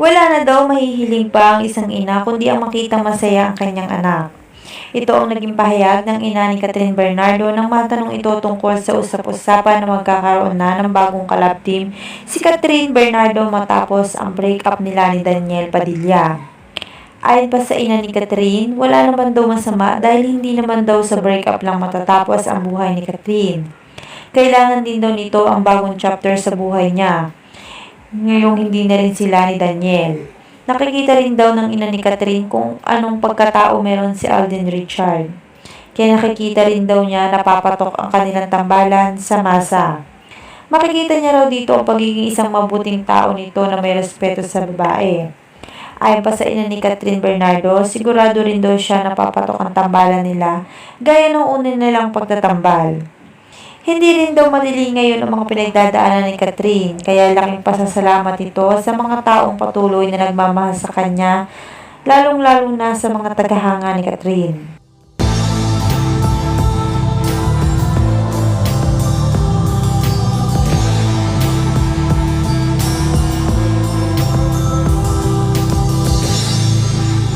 Wala na daw mahihiling pa ang isang ina kundi ang makita masaya ang kanyang anak. Ito ang naging pahayag ng ina ni Catherine Bernardo nang matanong ito tungkol sa usap-usapan na magkakaroon na ng bagong collab team si Catherine Bernardo matapos ang breakup nila ni Daniel Padilla. Ayon pa sa ina ni Catherine, wala naman daw masama dahil hindi naman daw sa breakup lang matatapos ang buhay ni Catherine. Kailangan din daw nito ang bagong chapter sa buhay niya. Ngayong hindi na rin sila ni Daniel. Nakikita rin daw ng ina ni Catherine kung anong pagkatao meron si Alden Richard. Kaya nakikita rin daw niya napapatok ang kanilang tambalan sa masa. Makikita niya raw dito ang pagiging isang mabuting tao nito na may respeto sa babae. Ayon pa sa ina ni Catherine Bernardo, sigurado rin daw siya napapatok ang tambalan nila gaya ng una nilang pagtatambal. Hindi rin daw madali ngayon ang mga pinagdadaanan ni Catherine, kaya laking pasasalamat ito sa mga taong patuloy na nagmamahal sa kanya, lalong-lalo na sa mga tagahanga ni Catherine.